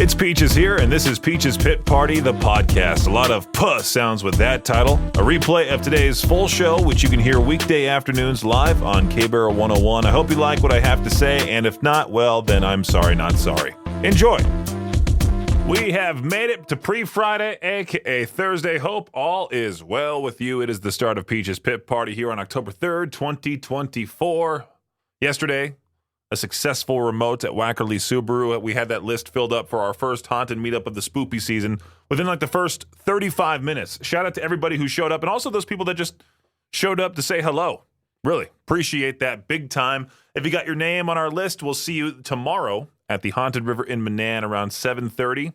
It's Peaches here, and this is Peaches Pit Party, the podcast. A lot of puh sounds with that title. A replay of today's full show, which you can hear weekday afternoons live on K-Barrel 101. I hope you like what I have to say, and if not, well, then I'm sorry, not sorry. Enjoy. We have made it to pre-Friday, a.k.a. Thursday. Hope all is well with you. It is the start of Peaches Pit Party here on October 3rd, 2024. Yesterday, a successful remote at Wackerly Subaru. We had that list filled up for our first haunted meetup of the spoopy season within like the first 35 minutes. Shout out to everybody who showed up and also those people that just showed up to say hello. Really appreciate that big time. If you got your name on our list, we'll see you tomorrow at the Haunted River in Manan around 7:30. It's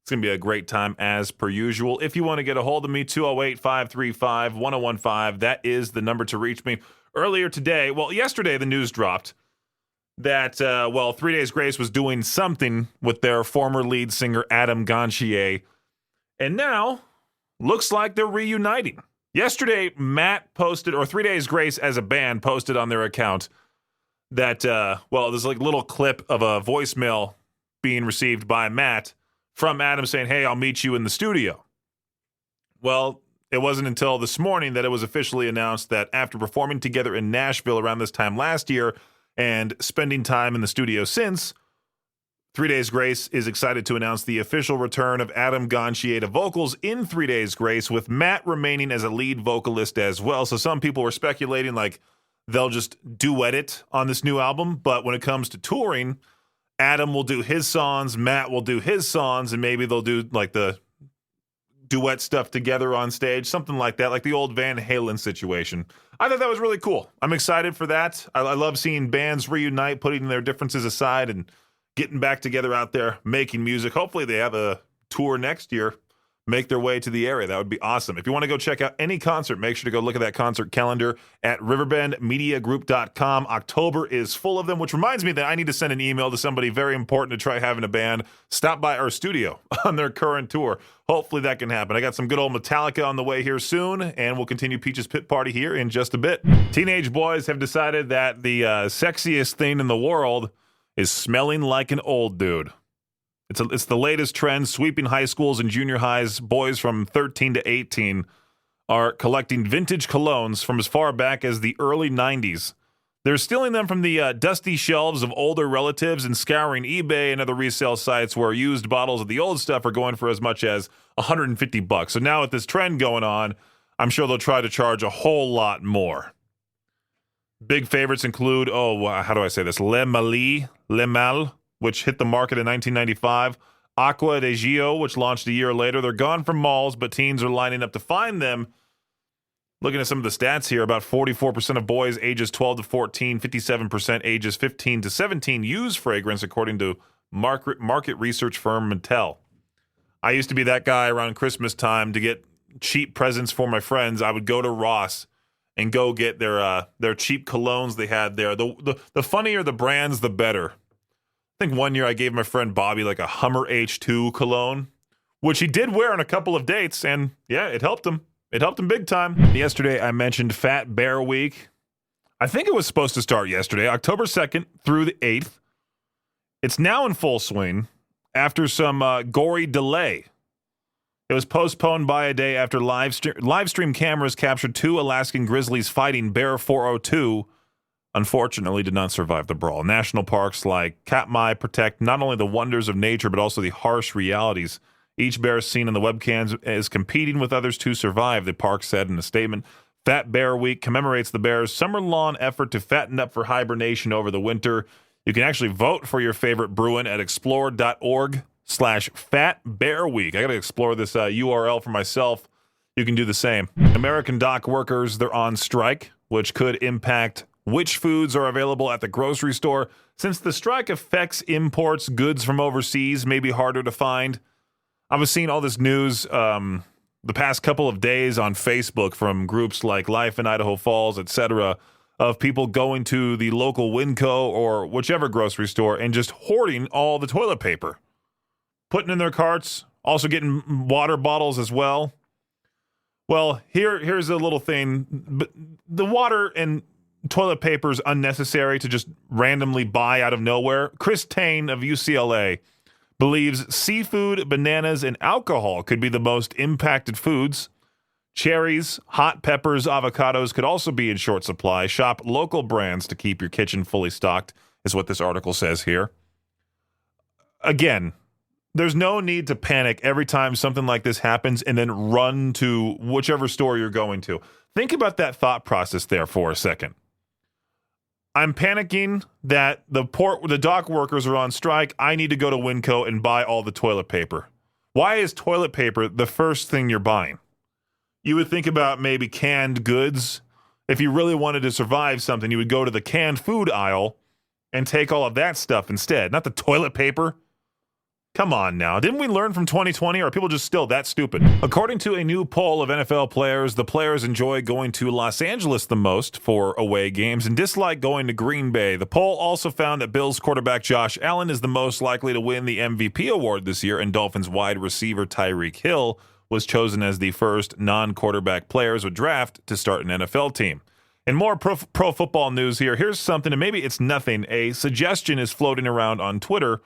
going to be a great time as per usual. If you want to get a hold of me, 208-535-1015. That is the number to reach me. Earlier today, yesterday the news dropped that, 3 Days Grace was doing something with their former lead singer, Adam Gontier. And now, looks like they're reuniting. Yesterday, Matt posted, or 3 Days Grace as a band posted on their account that, there's like a little clip of a voicemail being received by Matt from Adam saying, hey, I'll meet you in the studio. Well, it wasn't until this morning that it was officially announced that after performing together in Nashville around this time last year and spending time in the studio since, 3 Days Grace is excited to announce the official return of Adam Gontier to vocals in 3 Days Grace, with Matt remaining as a lead vocalist as well. So some people were speculating like they'll just duet it on this new album, but when it comes to touring, Adam will do his songs, Matt will do his songs, and maybe they'll do like the duet stuff together on stage, something like that, like the old Van Halen situation. I thought that was really cool. I'm excited for that. I love seeing bands reunite, putting their differences aside and getting back together out there, making music. Hopefully they have a tour next year, make their way to the area. That would be awesome. If you want to go check out any concert, make sure to go look at that concert calendar at riverbendmediagroup.com. October is full of them, which reminds me that I need to send an email to somebody very important to try having a band stop by our studio on their current tour. Hopefully that can happen. I got some good old Metallica on the way here soon, and we'll continue Peaches Pit Party here in just a bit. Teenage boys have decided that the sexiest thing in the world is smelling like an old dude. It's the latest trend sweeping high schools and junior highs. Boys from 13 to 18 are collecting vintage colognes from as far back as the early 90s. They're stealing them from the dusty shelves of older relatives and scouring eBay and other resale sites where used bottles of the old stuff are going for as much as $150. So now with this trend going on, I'm sure they'll try to charge a whole lot more. Big favorites include, how do I say this? Le Mal, which hit the market in 1995. Aqua de Gio, which launched a year later. They're gone from malls, but teens are lining up to find them. Looking at some of the stats here, about 44% of boys ages 12 to 14, 57% ages 15 to 17 use fragrance, according to market research firm Mattel. I used to be that guy around Christmas time to get cheap presents for my friends. I would go to Ross and go get their cheap colognes they had there. The funnier the brands, the better. I think one year I gave my friend Bobby like a Hummer H2 cologne, which he did wear on a couple of dates, and yeah, it helped him. It helped him big time. Yesterday I mentioned Fat Bear Week. I think it was supposed to start yesterday, October 2nd through the 8th. It's now in full swing after some gory delay. It was postponed by a day after live stream cameras captured two Alaskan grizzlies fighting Bear 402. Unfortunately, did not survive the brawl. National parks like Katmai protect not only the wonders of nature, but also the harsh realities. Each bear seen in the webcams is competing with others to survive, the park said in a statement. Fat Bear Week commemorates the bears' summer-long effort to fatten up for hibernation over the winter. You can actually vote for your favorite Bruin at explore.org/fatbearweek. I got to explore this URL for myself. You can do the same. American dock workers, they're on strike, which could impact which foods are available at the grocery store. Since the strike affects imports, goods from overseas may be harder to find. I was seeing all this news the past couple of days on Facebook from groups like Life in Idaho Falls, etc., of people going to the local Winco or whichever grocery store and just hoarding all the toilet paper, putting in their carts, also getting water bottles as well. Well, here's a little thing. The water and toilet paper is unnecessary to just randomly buy out of nowhere. Chris Tane of UCLA believes seafood, bananas, and alcohol could be the most impacted foods. Cherries, hot peppers, avocados could also be in short supply. Shop local brands to keep your kitchen fully stocked, is what this article says here. Again, there's no need to panic every time something like this happens and then run to whichever store you're going to. Think about that thought process there for a second. I'm panicking that the dock workers are on strike. I need to go to Winco and buy all the toilet paper. Why is toilet paper the first thing you're buying? You would think about maybe canned goods. If you really wanted to survive something, you would go to the canned food aisle and take all of that stuff instead, not the toilet paper. Come on now. Didn't we learn from 2020, or are people just still that stupid? According to a new poll of NFL players, the players enjoy going to Los Angeles the most for away games and dislike going to Green Bay. The poll also found that Bills quarterback Josh Allen is the most likely to win the MVP award this year, and Dolphins wide receiver Tyreek Hill was chosen as the first non-quarterback players would draft to start an NFL team. And more pro football news here. Here's something, and maybe it's nothing. A suggestion is floating around on Twitter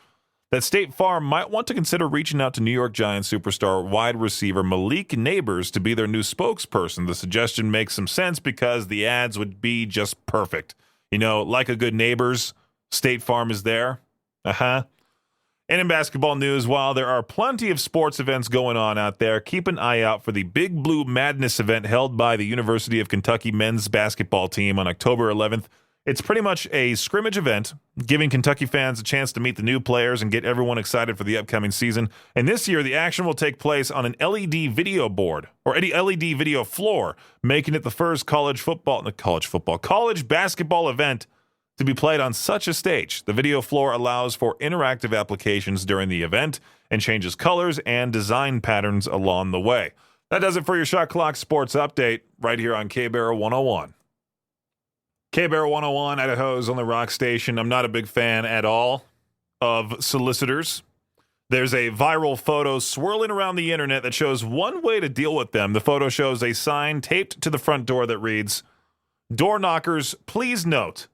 that State Farm might want to consider reaching out to New York Giants superstar wide receiver Malik Neighbors to be their new spokesperson. The suggestion makes some sense because the ads would be just perfect. You know, like a good neighbors, State Farm is there. And in basketball news, while there are plenty of sports events going on out there, keep an eye out for the Big Blue Madness event held by the University of Kentucky men's basketball team on October 11th. It's pretty much a scrimmage event, giving Kentucky fans a chance to meet the new players and get everyone excited for the upcoming season. And this year, the action will take place on an LED video board, or any LED video floor, making it the first college basketball event to be played on such a stage. The video floor allows for interactive applications during the event and changes colors and design patterns along the way. That does it for your Shot Clock Sports Update right here on K-Bear 101. K-Bear 101, Idaho's only rock station. I'm not a big fan at all of solicitors. There's a viral photo swirling around the internet that shows one way to deal with them. The photo shows a sign taped to the front door that reads, "Door knockers, please note,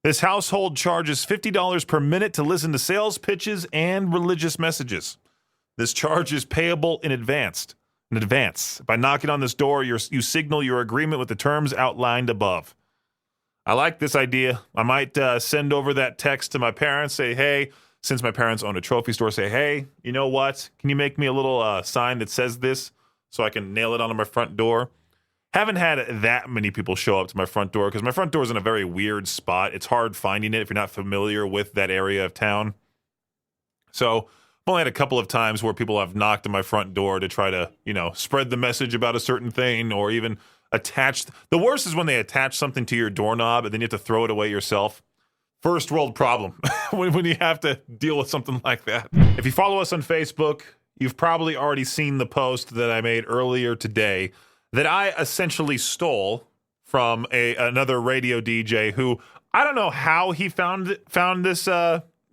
this household charges $50 per minute to listen to sales pitches and religious messages. This charge is payable in advance. By knocking on this door, you signal your agreement with the terms outlined above." I like this idea. I might send over that text to my parents, say, hey, since my parents own a trophy store, say, hey, you know what? Can you make me a little sign that says this so I can nail it onto my front door? Haven't had that many people show up to my front door because my front door is in a very weird spot. It's hard finding it if you're not familiar with that area of town. So I've only had a couple of times where people have knocked on my front door to try to, spread the message about a certain thing, or even attached. The worst is when they attach something to your doorknob and then you have to throw it away yourself. First world problem when you have to deal with something like that. If you follow us on Facebook, you've probably already seen the post that I made earlier today that I essentially stole from another radio DJ who, I don't know how he found this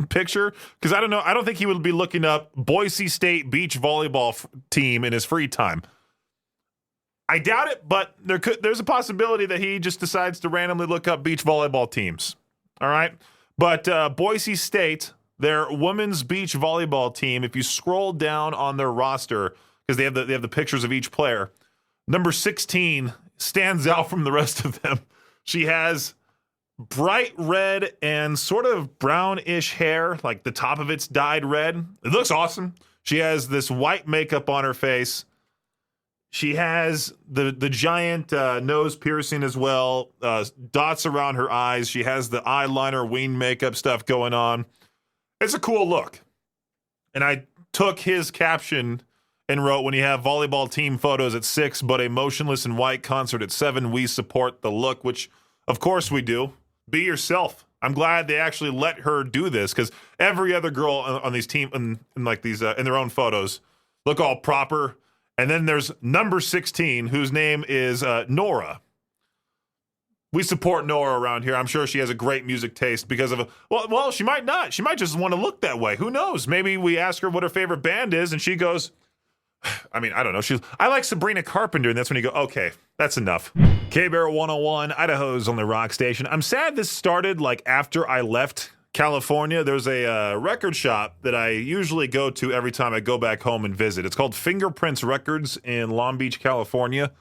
picture, because I don't think he would be looking up Boise State beach volleyball team in his free time. I doubt it, but there's a possibility that he just decides to randomly look up beach volleyball teams. All right? But Boise State, their women's beach volleyball team, if you scroll down on their roster, because they have the pictures of each player, number 16 stands out from the rest of them. She has bright red and sort of brownish hair, like the top of it's dyed red. It looks awesome. She has this white makeup on her face. She has the giant nose piercing as well, dots around her eyes. She has the eyeliner, wing makeup stuff going on. It's a cool look. And I took his caption and wrote, "When you have volleyball team photos at 6, but a motionless in white concert at 7, we support the look," which, of course, we do. Be yourself. I'm glad they actually let her do this, because every other girl on these team in their own photos look all proper. And then there's number 16, whose name is Nora. We support Nora around here. I'm sure she has a great music taste because of well, she might not. She might just want to look that way. Who knows? Maybe we ask her what her favorite band is, and she goes, I don't know. I like Sabrina Carpenter, and that's when you go, okay, that's enough. K-Bear 101, Idaho's only rock station. I'm sad this started after I left California, there's a record shop that I usually go to every time I go back home and visit. It's called Fingerprints Records in Long Beach, California.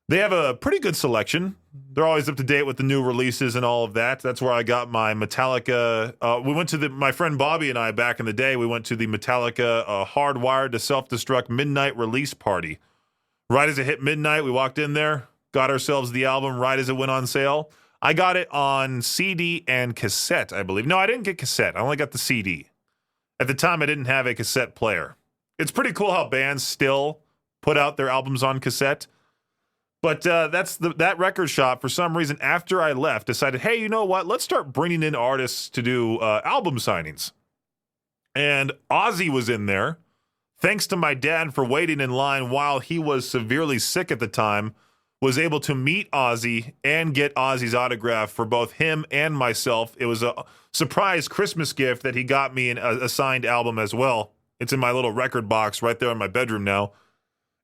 They have a pretty good selection. They're always up to date with the new releases and all of that. That's where I got my Metallica. We went to my friend Bobby and I back in the day, we went to the Metallica Hardwired to Self-Destruct midnight release party. Right as it hit midnight, we walked in there, got ourselves the album right as it went on sale. I got it on CD and cassette, I believe. No, I didn't get cassette. I only got the CD. At the time, I didn't have a cassette player. It's pretty cool how bands still put out their albums on cassette. But that record shop, for some reason, after I left, decided, hey, you know what? Let's start bringing in artists to do album signings. And Ozzy was in there. Thanks to my dad for waiting in line while he was severely sick at the time, was able to meet Ozzy and get Ozzy's autograph for both him and myself. It was a surprise Christmas gift that he got me a signed album as well. It's in my little record box right there in my bedroom now,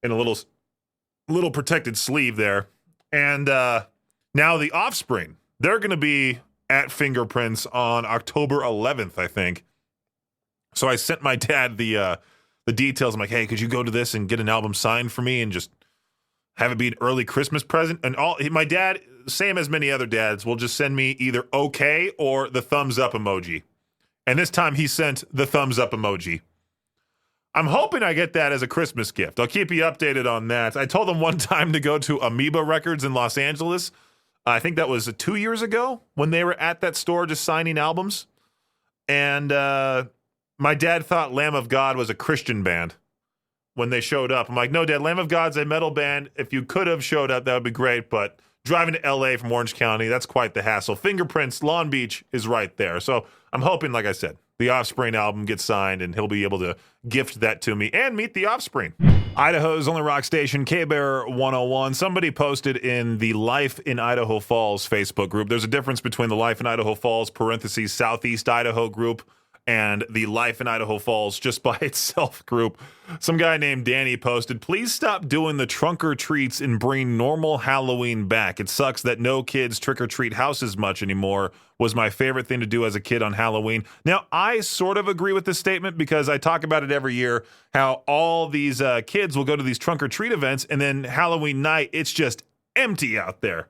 in a little protected sleeve there. And now the Offspring, they're going to be at Fingerprints on October 11th, I think. So I sent my dad the details. I'm like, hey, could you go to this and get an album signed for me and just have it be an early Christmas present? And my dad, same as many other dads, will just send me either okay or the thumbs up emoji. And this time he sent the thumbs up emoji. I'm hoping I get that as a Christmas gift. I'll keep you updated on that. I told him one time to go to Amoeba Records in Los Angeles. I think that was 2 years ago when they were at that store just signing albums. And my dad thought Lamb of God was a Christian band when they showed up. I'm like, no, Dad, Lamb of God's a metal band. If you could have showed up, that would be great. But driving to L.A. from Orange County, that's quite the hassle. Fingerprints, Long Beach is right there. So I'm hoping, like I said, the Offspring album gets signed and he'll be able to gift that to me and meet the Offspring. Idaho's only rock station, K-Bear 101. Somebody posted in the Life in Idaho Falls Facebook group. There's a difference between the Life in Idaho Falls, parentheses, Southeast Idaho group, and the Life in Idaho Falls just by itself group. Some guy named Danny posted, please stop doing the trunk or treats and bring normal Halloween back. It sucks that no kids trick or treat houses much anymore. Was my favorite thing to do as a kid on Halloween. Now, I sort of agree with this statement because I talk about it every year, how all these kids will go to these trunk or treat events and then Halloween night, it's just empty out there.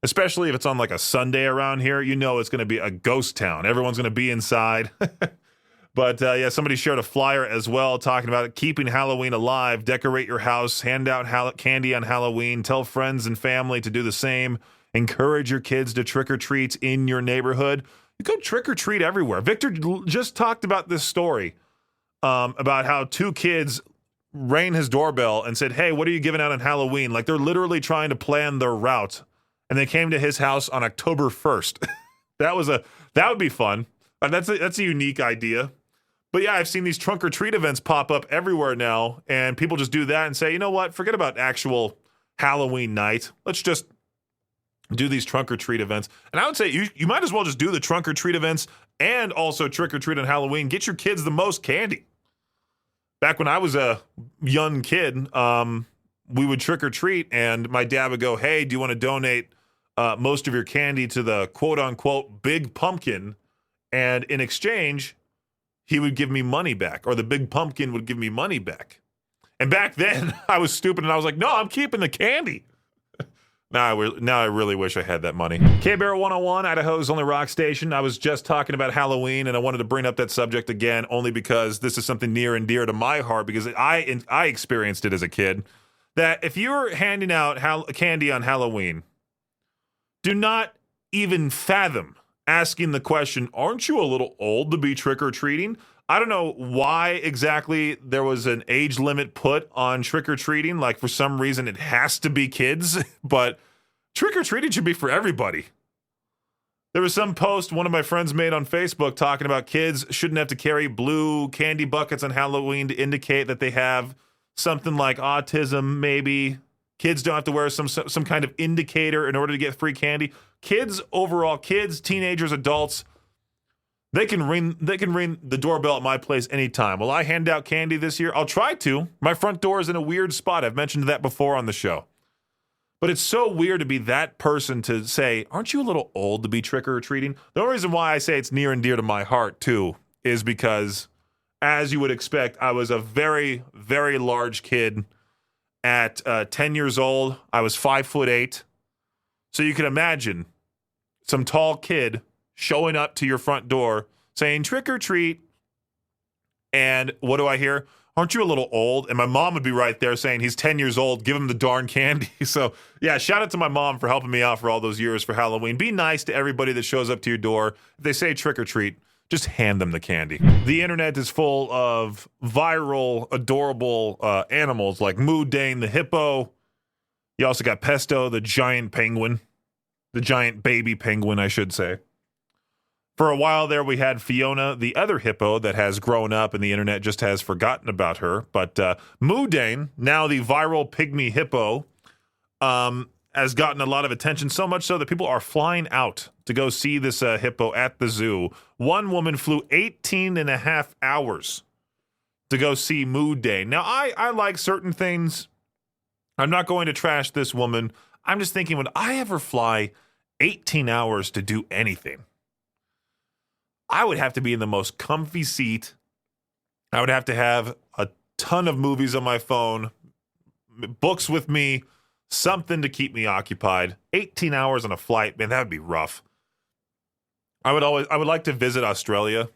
Especially if it's on like a Sunday around here, you know it's going to be a ghost town. Everyone's going to be inside. But yeah, somebody shared a flyer as well talking about keeping Halloween alive. Decorate your house, hand out candy on Halloween, tell friends and family to do the same. Encourage your kids to trick or treat in your neighborhood. You go trick or treat everywhere. Victor just talked about this story about how two kids rang his doorbell and said, hey, what are you giving out on Halloween? Like they're literally trying to plan their route. And they came to his house on October 1st. That would be fun. That's a unique idea. But yeah, I've seen these trunk or treat events pop up everywhere now, and people just do that and say, you know what? Forget about actual Halloween night. Let's just do these trunk or treat events. And I would say you might as well just do the trunk or treat events and also trick or treat on Halloween. Get your kids the most candy. Back when I was a young kid, we would trick or treat, and my dad would go, hey, do you want to donate most of your candy to the quote-unquote big pumpkin, and in exchange, he would give me money back, or the big pumpkin would give me money back. And back then, I was stupid, and I was like, no, I'm keeping the candy. Now I really wish I had that money. K-Bear 101, Idaho's only rock station. I was just talking about Halloween, and I wanted to bring up that subject again, only because this is something near and dear to my heart, because I experienced it as a kid, that if you're handing out candy on Halloween, do not even fathom asking the question, aren't you a little old to be trick-or-treating? I don't know why exactly there was an age limit put on trick-or-treating. Like, for some reason, it has to be kids, but trick-or-treating should be for everybody. There was some post one of my friends made on Facebook talking about kids shouldn't have to carry blue candy buckets on Halloween to indicate that they have something like autism, maybe. Kids don't have to wear some kind of indicator in order to get free candy. Kids, teenagers, adults, they can ring the doorbell at my place anytime. Will I hand out candy this year? I'll try to. My front door is in a weird spot. I've mentioned that before on the show. But it's so weird to be that person to say, aren't you a little old to be trick-or-treating? The only reason why I say it's near and dear to my heart, too, is because, as you would expect, I was a very, very large kid. At 10 years old, I was 5'8". So you can imagine some tall kid showing up to your front door saying, trick or treat. And what do I hear? Aren't you a little old? And my mom would be right there saying, he's 10 years old. Give him the darn candy. So, yeah, shout out to my mom for helping me out for all those years for Halloween. Be nice to everybody that shows up to your door. If they say trick or treat, just hand them the candy. The internet is full of viral, adorable animals like Moo Dane, the hippo. You also got Pesto, the giant penguin. The giant baby penguin, I should say. For a while there, we had Fiona, the other hippo that has grown up and the internet just has forgotten about her. But Moo Dane, now the viral pygmy hippo, has gotten a lot of attention, so much so that people are flying out to go see this hippo at the zoo. One woman flew 18 and a half hours to go see Moo Dane. Now, I like certain things. I'm not going to trash this woman. I'm just thinking, would I ever fly 18 hours to do anything? I would have to be in the most comfy seat. I would have to have a ton of movies on my phone, books with me, something to keep me occupied. 18 hours on a flight, man, that would be rough. I would like to visit Australia,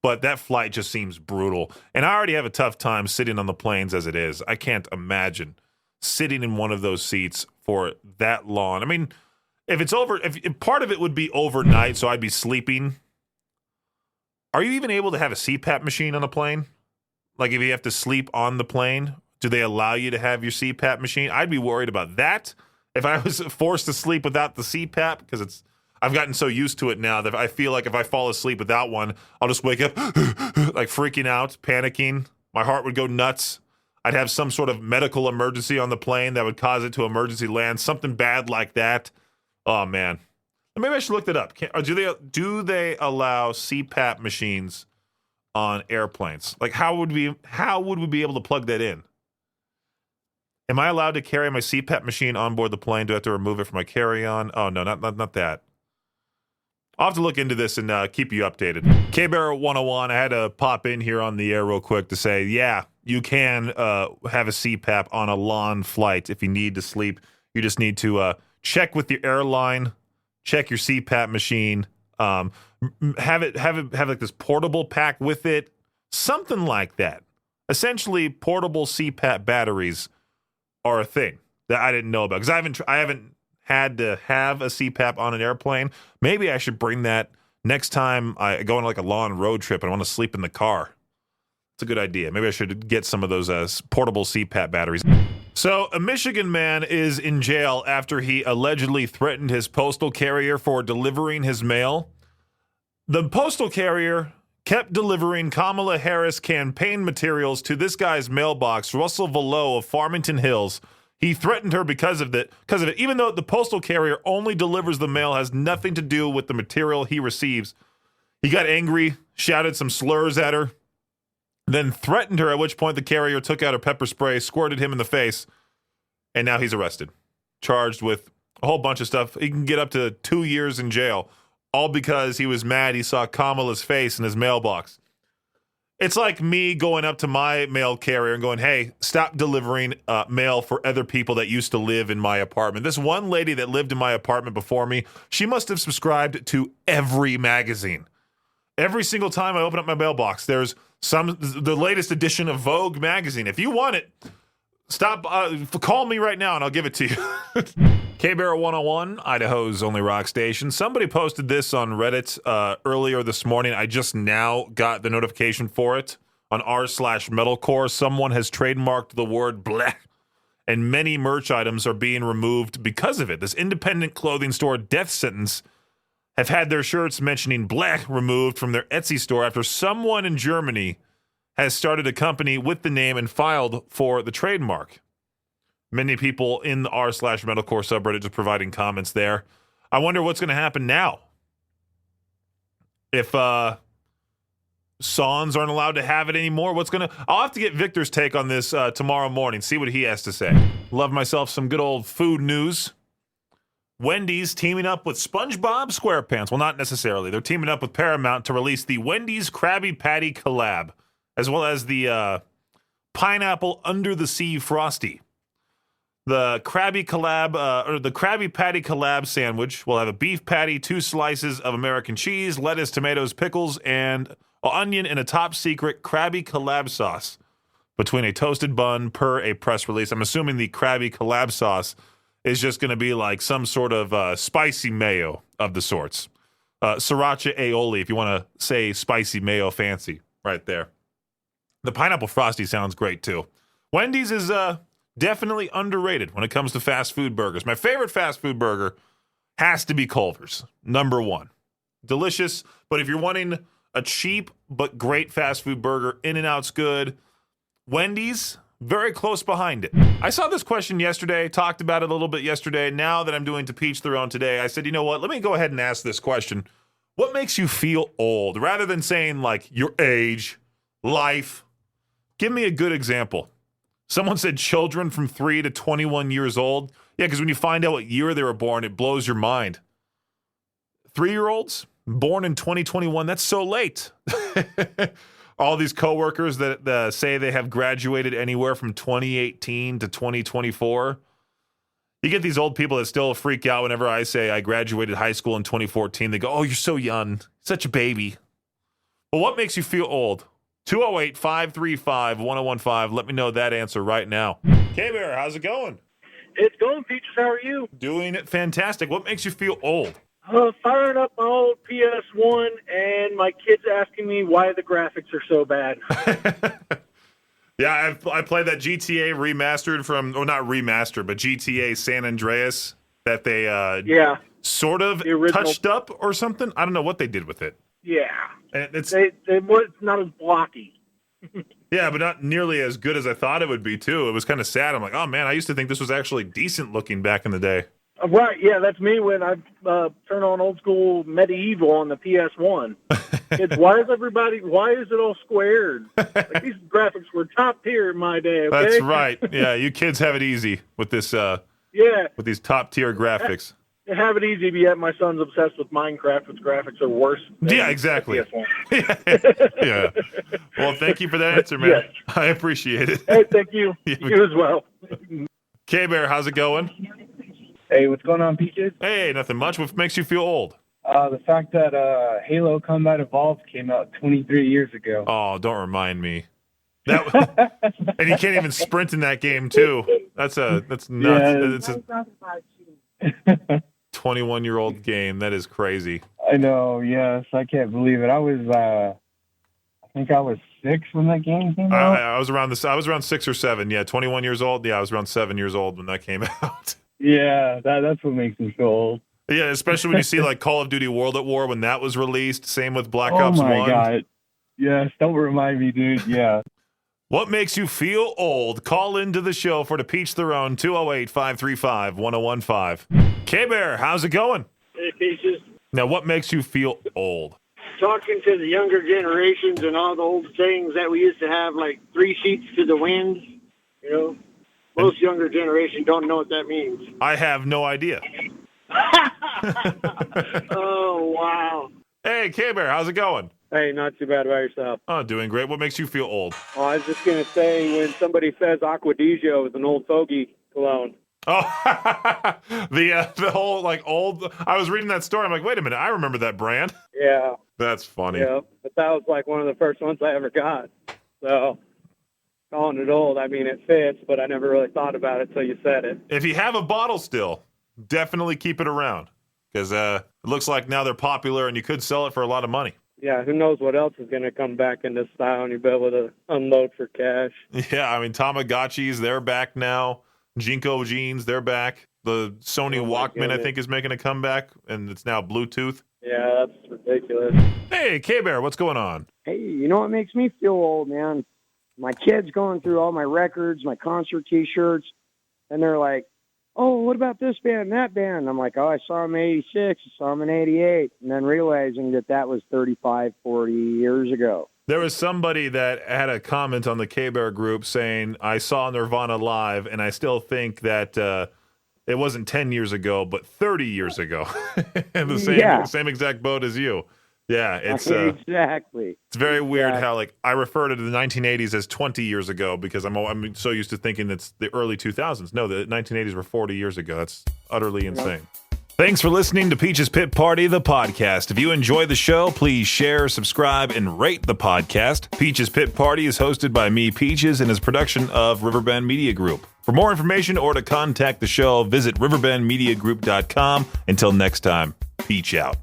but that flight just seems brutal. And I already have a tough time sitting on the planes as it is. I can't imagine sitting in one of those seats for that long. I mean, if part of it would be overnight, so I'd be sleeping. Are you even able to have a CPAP machine on a plane? Like if you have to sleep on the plane, do they allow you to have your CPAP machine? I'd be worried about that if I was forced to sleep without the CPAP, because I've gotten so used to it now that I feel like if I fall asleep without one, I'll just wake up like freaking out, panicking. My heart would go nuts. I'd have some sort of medical emergency on the plane that would cause it to emergency land, something bad like that. Oh, man. Maybe I should look that up. Do they allow CPAP machines on airplanes? Like, how would we be able to plug that in? Am I allowed to carry my CPAP machine on board the plane? Do I have to remove it from my carry-on? Oh, no, not that. I'll have to look into this and keep you updated. K-Bear 101, I had to pop in here on the air real quick to say, yeah, you can have a CPAP on a long flight if you need to sleep. You just need to check with your airline, check your CPAP machine, have like this portable pack with it, something like that. Essentially, portable CPAP batteries are a thing that I didn't know about because I haven't had to have a CPAP on an airplane. Maybe I should bring that next time I go on like a long road trip and I want to sleep in the car. It's a good idea. Maybe I should get some of those portable CPAP batteries. So, a Michigan man is in jail after he allegedly threatened his postal carrier for delivering his mail. The postal carrier kept delivering Kamala Harris campaign materials to this guy's mailbox, Russell Velo of Farmington Hills. He threatened her because of it, even though the postal carrier only delivers the mail, has nothing to do with the material he receives. He got angry, shouted some slurs at her, then threatened her, at which point the carrier took out her pepper spray, squirted him in the face, and now he's arrested, charged with a whole bunch of stuff. He can get up to 2 years in jail, all because he was mad he saw Kamala's face in his mailbox. It's like me going up to my mail carrier and going, hey, stop delivering mail for other people that used to live in my apartment. This one lady that lived in my apartment before me, she must have subscribed to every magazine. Every single time I open up my mailbox, there's the latest edition of Vogue magazine. If you want it, call me right now and I'll give it to you. K-Bear 101, Idaho's only rock station. Somebody posted this on Reddit earlier this morning. I just now got the notification for it on r/metalcore. Someone has trademarked the word bleh, and many merch items are being removed because of it. This independent clothing store, Death Sentence, have had their shirts mentioning bleh removed from their Etsy store after someone in Germany has started a company with the name and filed for the trademark. Many people in the r/metalcore subreddit just providing comments there. I wonder what's going to happen now. If Sons aren't allowed to have it anymore. I'll have to get Victor's take on this tomorrow morning, see what he has to say. Love myself some good old food news. Wendy's teaming up with SpongeBob SquarePants. Well, not necessarily. They're teaming up with Paramount to release the Wendy's Krabby Patty collab, as well as the Pineapple Under the Sea Frosty. The Krabby Patty collab sandwich will have a beef patty, 2 slices of American cheese, lettuce, tomatoes, pickles, and onion in a top-secret Krabby collab sauce between a toasted bun per a press release. I'm assuming the Krabby collab sauce is just going to be like some sort of spicy mayo of the sorts. Sriracha aioli, if you want to say spicy mayo fancy, right there. The Pineapple Frosty sounds great, too. Wendy's is definitely underrated when it comes to fast food burgers. My favorite fast food burger has to be Culver's, number 1. Delicious, but if you're wanting a cheap but great fast food burger, In-N-Out's good. Wendy's, very close behind it. I saw this question yesterday, talked about it a little bit yesterday. Now that I'm doing To Peach Their Own today, I said, you know what? Let me go ahead and ask this question. What makes you feel old? Rather than saying, like, your age, life, give me a good example. Someone said children from 3 to 21 years old. Yeah, because when you find out what year they were born, it blows your mind. 3-year-olds born in 2021, that's so late. All these coworkers that say they have graduated anywhere from 2018 to 2024. You get these old people that still freak out whenever I say I graduated high school in 2014. They go, oh, you're so young. Such a baby. Well, what makes you feel old? 208-535-1015. Let me know that answer right now. K-Bear, how's it going? It's going, Peaches. How are you? Doing it fantastic. What makes you feel old? Firing up my old PS1 and my kids asking me why the graphics are so bad. Yeah, I played that GTA remastered not remastered, but GTA San Andreas that they sort of touched up or something. I don't know what they did with it. Yeah. And it's not as blocky. Yeah, but not nearly as good as I thought it would be, too. It was kind of sad. I'm like, oh, man, I used to think this was actually decent looking back in the day. Right, yeah, that's me when I turn on old school Medieval on the PS1. Why is it all squared? Like, these graphics were top tier in my day, okay? That's right. Yeah, you kids have it easy with this. With these top tier graphics. Have it easy, but yet my son's obsessed with Minecraft, which graphics are worse. Yeah, exactly. Yeah. Well, thank you for that answer, man. Yes. I appreciate it. Hey, thank you. You as well. K-Bear, how's it going? Hey, what's going on, Peaches? Hey, nothing much. What makes you feel old? The fact that Halo Combat Evolved came out 23 years ago. Oh, don't remind me. And you can't even sprint in that game, too. That's nuts. Yeah, it's a 21-year-old game. That is crazy. I know, yes. I can't believe it. I think I was 6 when that game came out. I was around 6 or 7. Yeah, 21 years old. Yeah, I was around 7 years old when that came out. Yeah, that's what makes me feel old. Yeah, especially when you see like Call of Duty World at War when that was released. Same with Black Ops 1. Oh my God. Yes, don't remind me, dude. Yeah. What makes you feel old? Call into the show for To Peach Their Own, 208-535-1015. K-Bear, how's it going? Hey, Peaches. Now, what makes you feel old? Talking to the younger generations and all the old sayings that we used to have, like 3 sheets to the wind, you know. Most younger generation don't know what that means. I have no idea. Oh, wow. Hey, K-Bear, how's it going? Hey, not too bad about yourself. Oh, doing great. What makes you feel old? Oh, I was just going to say, when somebody says Aquadigio is an old fogey cologne. Oh, the whole, like, old... I was reading that story. I'm like, wait a minute. I remember that brand. Yeah. That's funny. Yeah, but that was, like, one of the first ones I ever got. So... calling it old, I mean, it fits, but I never really thought about it until you said it. If you have a bottle still, definitely keep it around because it looks like now they're popular and you could sell it for a lot of money. Yeah, who knows what else is going to come back into style and you'll be able to unload for cash. Yeah, I mean, Tamagotchis, they're back now. Jinko jeans, they're back. The Sony Walkman, I think, is making a comeback, and it's now Bluetooth. Yeah, that's ridiculous. Hey, K-Bear, what's going on? Hey, you know what makes me feel old, man? My kid's going through all my records, my concert T-shirts, and they're like, oh, what about this band, that band? And I'm like, oh, I saw them in 86, I saw them in 88, and then realizing that was 35, 40 years ago. There was somebody that had a comment on the K-Bear group saying, I saw Nirvana live, and I still think that it wasn't 10 years ago, but 30 years ago. And the same exact boat as you. Yeah, it's exactly. It's very weird how like I refer to the 1980s as 20 years ago because I'm so used to thinking it's the early 2000s. No, the 1980s were 40 years ago. That's utterly insane. Thanks for listening to Peach's Pit Party, the podcast. If you enjoy the show, please share, subscribe, and rate the podcast. Peach's Pit Party is hosted by me, Peaches, and is a production of Riverbend Media Group. For more information or to contact the show, visit riverbendmediagroup.com. Until next time, Peach out.